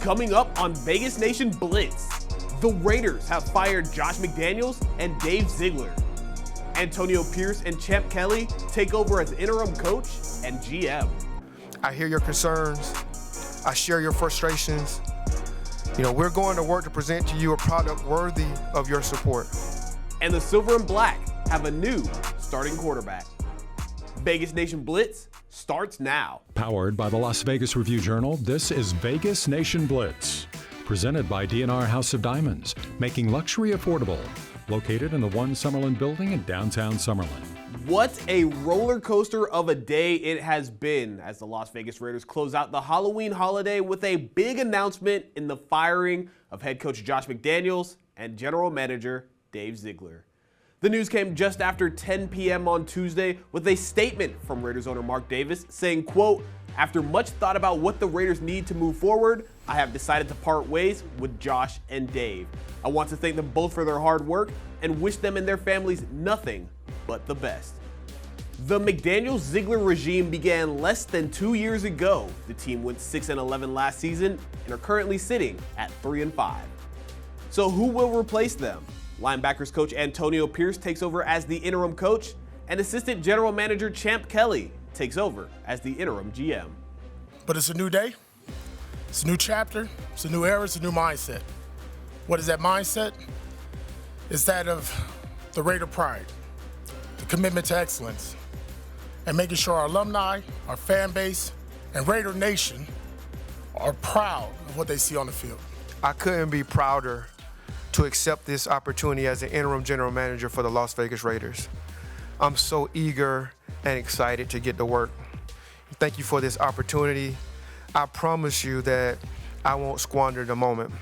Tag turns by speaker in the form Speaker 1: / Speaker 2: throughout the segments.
Speaker 1: Coming up on Vegas Nation Blitz, the Raiders have fired Josh McDaniels and Dave Ziegler. Antonio Pierce and Champ Kelly take over as interim coach and GM.
Speaker 2: I hear your concerns. I share your frustrations. We're going to work to present to you a product worthy of your support.
Speaker 1: And the Silver and Black have a new starting quarterback. Vegas Nation Blitz starts now.
Speaker 3: Powered by the Las Vegas Review-Journal, this is Vegas Nation Blitz. Presented by D&R House of Diamonds, making luxury affordable. Located in the One Summerlin building in downtown Summerlin.
Speaker 1: What a roller coaster of a day it has been as the Las Vegas Raiders close out the Halloween holiday with a big announcement in the firing of head coach Josh McDaniels and general manager Dave Ziegler. The news came just after 10 p.m. on Tuesday with a statement from Raiders owner Mark Davis saying, quote, "After much thought about what the Raiders need to move forward, I have decided to part ways with Josh and Dave. I want to thank them both for their hard work and wish them and their families nothing but the best." The McDaniels-Ziegler regime began less than 2 years ago. The team went 6-11 last season and are currently sitting at 3-5. So who will replace them? Linebackers coach Antonio Pierce takes over as the interim coach, and assistant general manager Champ Kelly takes over as the interim GM.
Speaker 4: But it's a new day, it's a new chapter, it's a new era, it's a new mindset. What is that mindset? It's that of the Raider pride, the commitment to excellence, and making sure our alumni, our fan base, and Raider Nation are proud of what they see on the field.
Speaker 2: I couldn't be prouder to accept this opportunity as an interim general manager for the Las Vegas Raiders. I'm so eager and excited to get to work. Thank you for this opportunity. I promise you that I won't squander the moment.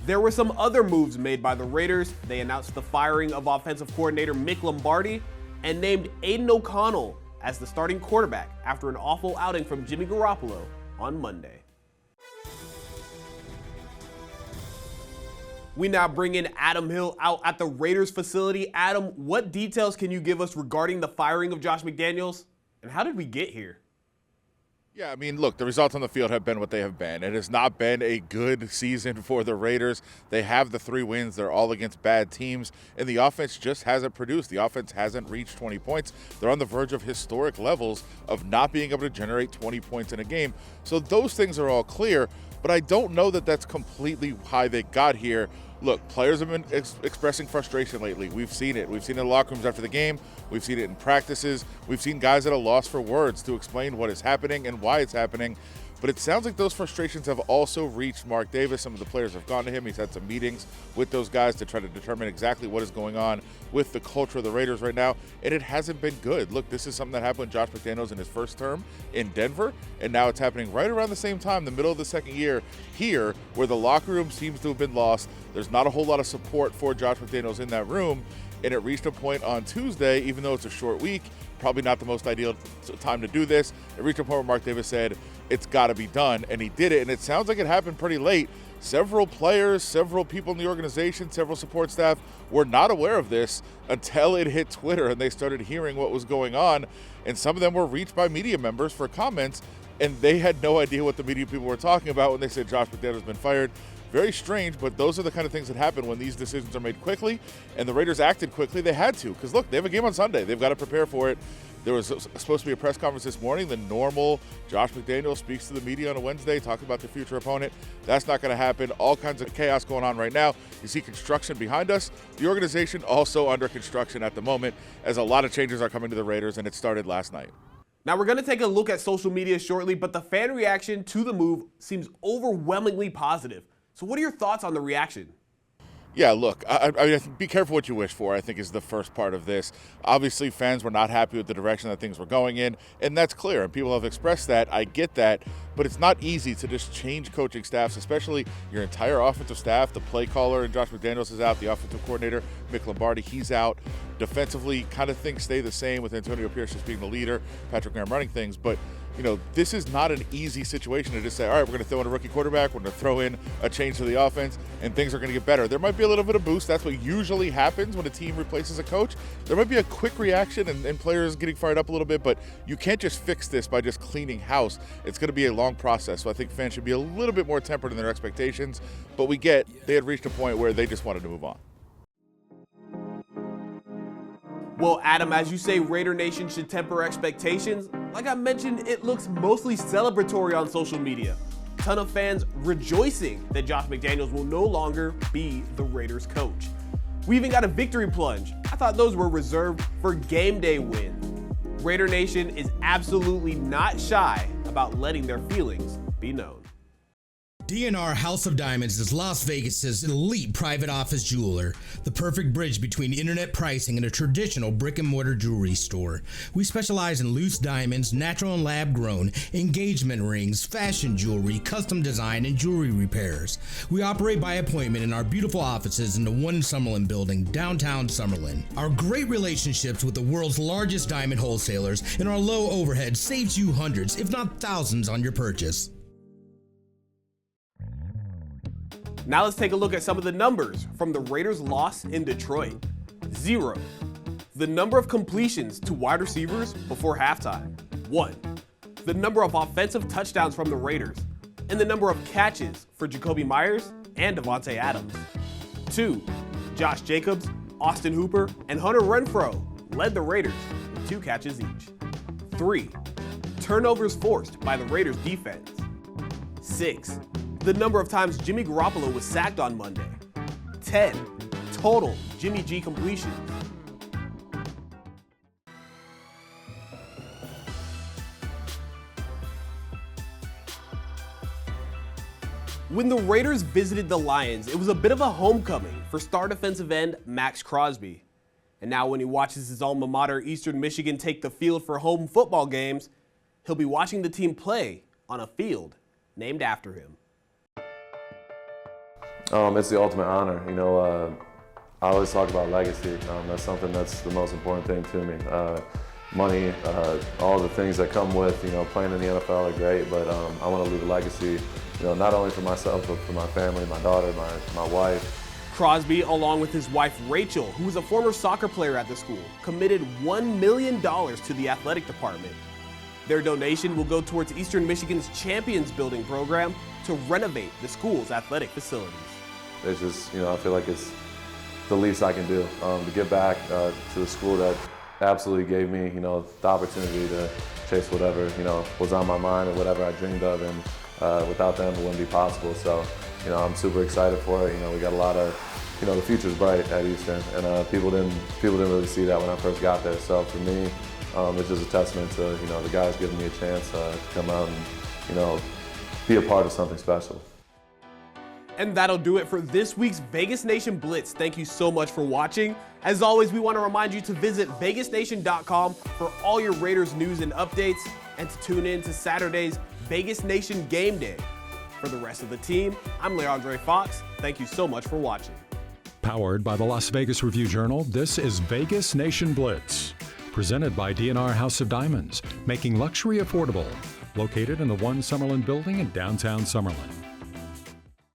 Speaker 1: There were some other moves made by the Raiders. They announced the firing of offensive coordinator Mick Lombardi and named Aiden O'Connell as the starting quarterback after an awful outing from Jimmy Garoppolo on Monday. We now bring in Adam Hill out at the Raiders facility. Adam, what details can you give us regarding the firing of Josh McDaniels, and how did we get here?
Speaker 5: Yeah, I mean, look, the results on the field have been what they have been. It has not been a good season for the Raiders. They have the 3 wins. They're all against bad teams, and the offense just hasn't produced. The offense hasn't reached 20 points. They're on the verge of historic levels of not being able to generate 20 points in a game. So those things are all clear, but I don't know that that's completely how they got here. Look, players have been expressing frustration lately. We've seen it. We've seen it in the locker rooms after the game. We've seen it in practices. We've seen guys at a loss for words to explain what is happening and why it's happening. But it sounds like those frustrations have also reached Mark Davis. Some of the players have gone to him. He's had some meetings with those guys to try to determine exactly what is going on with the culture of the Raiders right now, and it hasn't been good. Look, this is something that happened with Josh McDaniels in his first term in Denver, and now it's happening right around the same time, the middle of the second year here, where the locker room seems to have been lost. There's not a whole lot of support for Josh McDaniels in that room, and it reached a point on Tuesday, even though it's a short week, probably not the most ideal time to do this. It reached a point where Mark Davis said, it's got to be done, and he did it, and it sounds like it happened pretty late. Several players, several people in the organization, several support staff were not aware of this until it hit Twitter and they started hearing what was going on, and some of them were reached by media members for comments, and they had no idea what the media people were talking about when they said Josh McDaniels has been fired. Very strange, but those are the kind of things that happen when these decisions are made quickly, and the Raiders acted quickly. They had to, because look, they have a game on Sunday. They've got to prepare for it. There was supposed to be a press conference this morning. The normal Josh McDaniels speaks to the media on a Wednesday, talking about their future opponent. That's not going to happen. All kinds of chaos going on right now. You see construction behind us. The organization also under construction at the moment, as a lot of changes are coming to the Raiders, and it started last night.
Speaker 1: Now, we're going to take a look at social media shortly, but the fan reaction to the move seems overwhelmingly positive. So what are your thoughts on the reaction?
Speaker 5: Yeah, look, I mean, be careful what you wish for, I think, is the first part of this. Obviously, fans were not happy with the direction that things were going in, and that's clear, and people have expressed that. I get that, but it's not easy to just change coaching staffs, especially your entire offensive staff. The play caller and Josh McDaniels is out. The offensive coordinator, Mick Lombardi, he's out. Defensively, kind of things stay the same with Antonio Pierce just being the leader, Patrick Graham running things, but this is not an easy situation to just say, all right, we're going to throw in a rookie quarterback, we're going to throw in a change to the offense, and things are going to get better. There might be a little bit of boost. That's what usually happens when a team replaces a coach. There might be a quick reaction and players getting fired up a little bit, but you can't just fix this by just cleaning house. It's going to be a long process, so I think fans should be a little bit more tempered in their expectations, but they had reached a point where they just wanted to move on.
Speaker 1: Well, Adam, as you say, Raider Nation should temper expectations. Like I mentioned, it looks mostly celebratory on social media. A ton of fans rejoicing that Josh McDaniels will no longer be the Raiders coach. We even got a victory plunge. I thought those were reserved for game day wins. Raider Nation is absolutely not shy about letting their feelings be known.
Speaker 6: D&R House of Diamonds is Las Vegas's elite private office jeweler, the perfect bridge between internet pricing and a traditional brick-and-mortar jewelry store. We specialize in loose diamonds, natural and lab-grown, engagement rings, fashion jewelry, custom design, and jewelry repairs. We operate by appointment in our beautiful offices in the One Summerlin building, downtown Summerlin. Our great relationships with the world's largest diamond wholesalers and our low overhead saves you hundreds, if not thousands, on your purchase.
Speaker 1: Now let's take a look at some of the numbers from the Raiders' loss in Detroit. 0. The number of completions to wide receivers before halftime. 1. The number of offensive touchdowns from the Raiders, and the number of catches for Jacoby Myers and Devontae Adams. 2. Josh Jacobs, Austin Hooper, and Hunter Renfrow led the Raiders with 2 catches each. 3. Turnovers forced by the Raiders' defense. 6. The number of times Jimmy Garoppolo was sacked on Monday. 10. Total Jimmy G completions. When the Raiders visited the Lions, it was a bit of a homecoming for star defensive end Maxx Crosby. And now when he watches his alma mater, Eastern Michigan, take the field for home football games, he'll be watching the team play on a field named after him.
Speaker 7: It's the ultimate honor. I always talk about legacy. That's something that's the most important thing to me. Money, all the things that come with, playing in the NFL are great, but I want to leave a legacy, not only for myself, but for my family, my daughter, my wife.
Speaker 1: Crosby, along with his wife Rachel, who was a former soccer player at the school, committed $1 million to the athletic department. Their donation will go towards Eastern Michigan's Champions Building program to renovate the school's athletic facilities.
Speaker 7: It's just, I feel like it's the least I can do to give back to the school that absolutely gave me, the opportunity to chase whatever, was on my mind and whatever I dreamed of, and without them it wouldn't be possible. So, I'm super excited for it. We got a lot of, the future's bright at Eastern, and people didn't really see that when I first got there. So for me, it's just a testament to, the guys giving me a chance to come out and, be a part of something special.
Speaker 1: And that'll do it for this week's Vegas Nation Blitz. Thank you so much for watching. As always, we want to remind you to visit vegasnation.com for all your Raiders news and updates, and to tune in to Saturday's Vegas Nation Game Day. For the rest of the team, I'm Leandre Fox. Thank you so much for watching.
Speaker 3: Powered by the Las Vegas Review-Journal, this is Vegas Nation Blitz. Presented by D&R House of Diamonds, making luxury affordable. Located in the One Summerlin building in downtown Summerlin.